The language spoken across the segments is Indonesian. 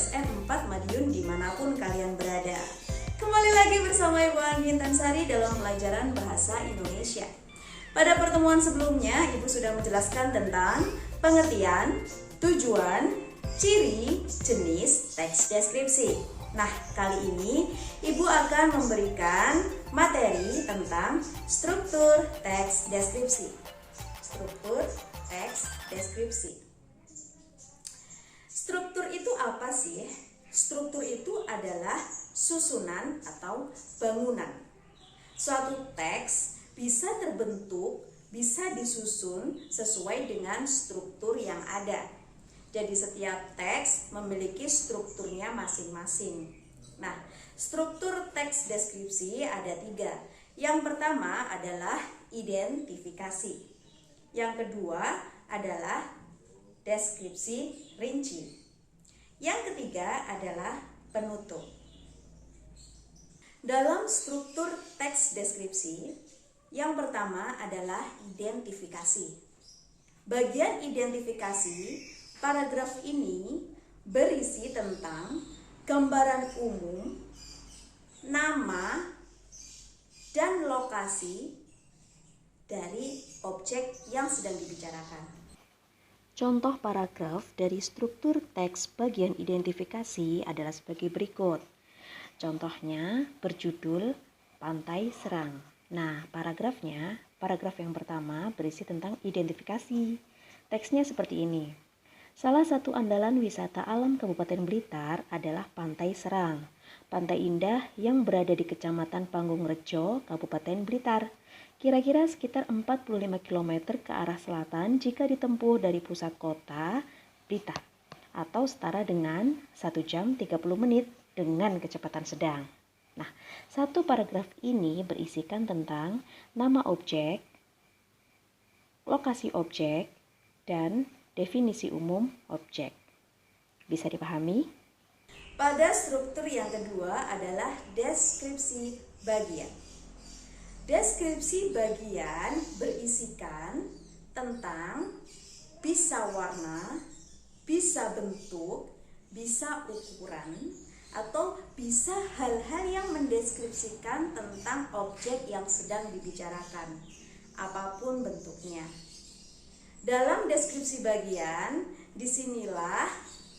PSN 4 Madiun dimanapun kalian berada. Kembali lagi bersama Ibu Andi Intansari dalam pelajaran Bahasa Indonesia. Pada pertemuan sebelumnya, Ibu sudah menjelaskan tentang pengertian, tujuan, ciri, jenis teks deskripsi. Nah, kali ini Ibu akan memberikan materi tentang struktur teks deskripsi. Struktur teks deskripsi. Struktur itu apa sih? Struktur itu adalah susunan atau bangunan. Suatu teks bisa terbentuk, bisa disusun sesuai dengan struktur yang ada. Jadi setiap teks memiliki strukturnya masing-masing. Nah, struktur teks deskripsi ada 3. Yang pertama adalah identifikasi. Yang kedua adalah deskripsi rinci. Yang ketiga adalah penutup. Dalam struktur teks deskripsi, yang pertama adalah identifikasi. Bagian identifikasi, paragraf ini berisi tentang gambaran umum, nama, dan lokasi dari objek yang sedang dibicarakan. Contoh paragraf dari struktur teks bagian identifikasi adalah sebagai berikut. Contohnya berjudul Pantai Serang. Nah, paragraf yang pertama berisi tentang identifikasi. Teksnya seperti ini. Salah satu andalan wisata alam Kabupaten Blitar adalah Pantai Serang. Pantai indah yang berada di Kecamatan Panggungrejo, Kabupaten Blitar. Kira-kira sekitar 45 km ke arah selatan jika ditempuh dari pusat kota Blitar, atau setara dengan 1 jam 30 menit dengan kecepatan sedang. Nah, satu paragraf ini berisikan tentang nama objek, lokasi objek, dan definisi umum objek. Bisa dipahami? Pada struktur yang kedua adalah deskripsi bagian. Deskripsi bagian berisikan tentang bisa warna, bisa bentuk, bisa ukuran, atau bisa hal-hal yang mendeskripsikan tentang objek yang sedang dibicarakan, apapun bentuknya. Dalam deskripsi bagian, disinilah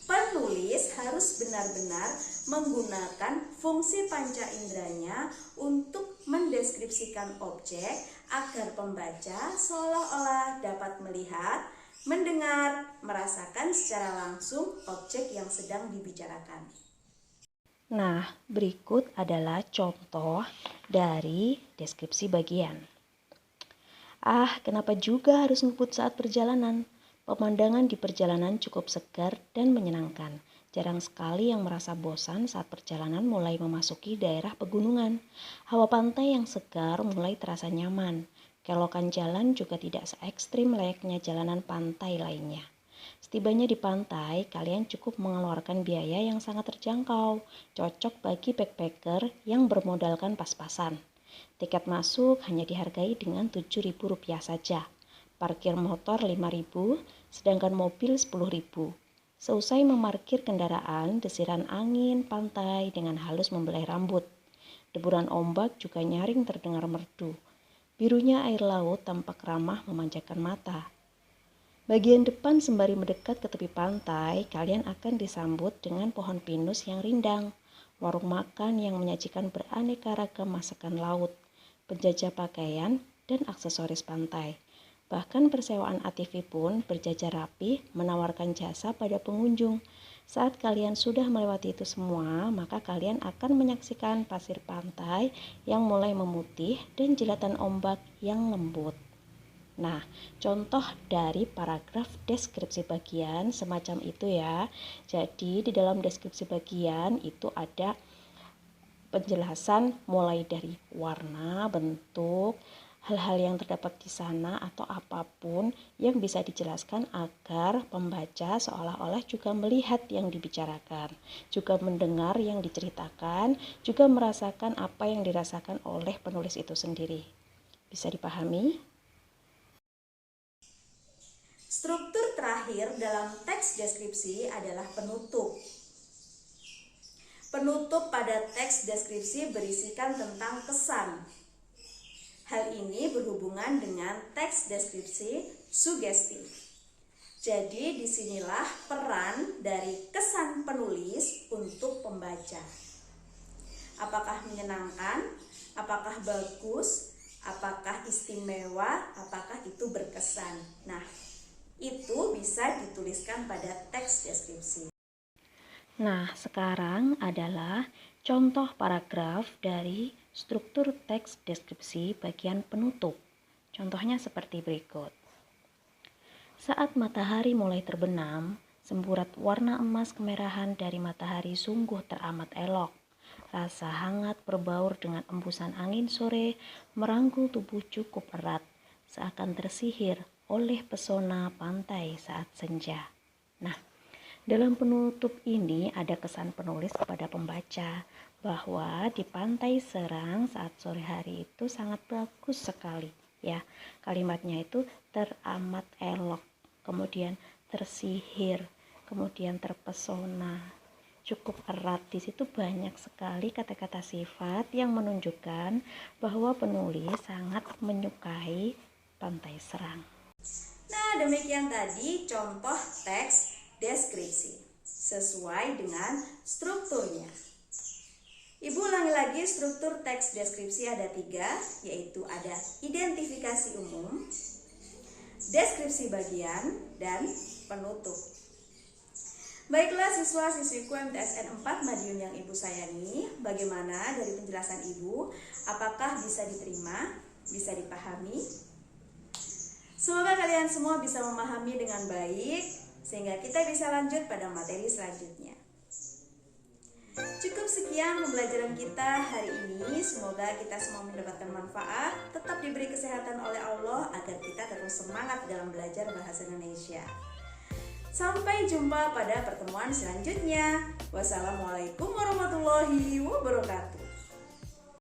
penulis harus benar-benar menggunakan fungsi panca inderanya untuk mendeskripsikan objek agar pembaca seolah-olah dapat melihat, mendengar, merasakan secara langsung objek yang sedang dibicarakan. Nah, berikut adalah contoh dari deskripsi bagian. Kenapa juga harus ngebut saat perjalanan? Pemandangan di perjalanan cukup segar dan menyenangkan. Jarang sekali yang merasa bosan saat perjalanan mulai memasuki daerah pegunungan. Hawa pantai yang segar mulai terasa nyaman. Kelokan jalan juga tidak se-ekstrim layaknya jalanan pantai lainnya. Setibanya di pantai, kalian cukup mengeluarkan biaya yang sangat terjangkau, cocok bagi backpacker yang bermodalkan pas-pasan. Tiket masuk hanya dihargai dengan Rp7.000 saja. Parkir motor Rp5.000, sedangkan mobil Rp10.000. Seusai memarkir kendaraan, desiran angin pantai dengan halus membelai rambut. Deburan ombak juga nyaring terdengar merdu. Birunya air laut tampak ramah memanjakan mata. Bagian depan sembari mendekat ke tepi pantai, kalian akan disambut dengan pohon pinus yang rindang, warung makan yang menyajikan beraneka ragam masakan laut, penjajah pakaian, dan aksesoris pantai. Bahkan persewaan ATV pun berjajar rapi menawarkan jasa pada pengunjung. Saat kalian sudah melewati itu semua, maka kalian akan menyaksikan pasir pantai yang mulai memutih dan jilatan ombak yang lembut. Nah, contoh dari paragraf deskripsi bagian semacam itu ya. Jadi di dalam deskripsi bagian itu ada penjelasan mulai dari warna, bentuk, hal-hal yang terdapat di sana atau apapun yang bisa dijelaskan agar pembaca seolah-olah juga melihat yang dibicarakan, juga mendengar yang diceritakan, juga merasakan apa yang dirasakan oleh penulis itu sendiri. Bisa dipahami? Struktur terakhir dalam teks deskripsi adalah penutup. Penutup pada teks deskripsi berisikan tentang kesan. Hal ini berhubungan dengan teks deskripsi sugesti. Jadi disinilah peran dari kesan penulis untuk pembaca. Apakah menyenangkan? Apakah bagus? Apakah istimewa? Apakah itu berkesan? Nah, itu bisa dituliskan pada teks deskripsi. Nah, sekarang adalah contoh paragraf dari struktur teks deskripsi bagian penutup. Contohnya seperti berikut. Saat matahari mulai terbenam, semburat warna emas kemerahan dari matahari sungguh teramat elok. Rasa hangat berbaur dengan embusan angin sore merangkul tubuh cukup erat, seakan tersihir oleh pesona pantai saat senja. Nah, dalam penutup ini ada kesan penulis kepada pembaca bahwa di Pantai Serang saat sore hari itu sangat bagus sekali. Ya, kalimatnya itu teramat elok, kemudian tersihir, kemudian terpesona, cukup erat. Di situ banyak sekali kata-kata sifat yang menunjukkan bahwa penulis sangat menyukai Pantai Serang. Nah, demikian tadi contoh teks deskripsi sesuai dengan strukturnya. Ibu ulangi lagi, struktur teks deskripsi ada 3, yaitu ada identifikasi umum, deskripsi bagian, dan penutup. Baiklah siswa-siswiku MTSN 4 Madiun yang Ibu sayangi, bagaimana dari penjelasan Ibu? Apakah bisa diterima? Bisa dipahami? Semoga kalian semua bisa memahami dengan baik, sehingga kita bisa lanjut pada materi selanjutnya. Cukup sekian pembelajaran kita hari ini. Semoga kita semua mendapatkan manfaat, tetap diberi kesehatan oleh Allah agar kita terus semangat dalam belajar bahasa Indonesia. Sampai jumpa pada pertemuan selanjutnya. Wassalamualaikum warahmatullahi wabarakatuh.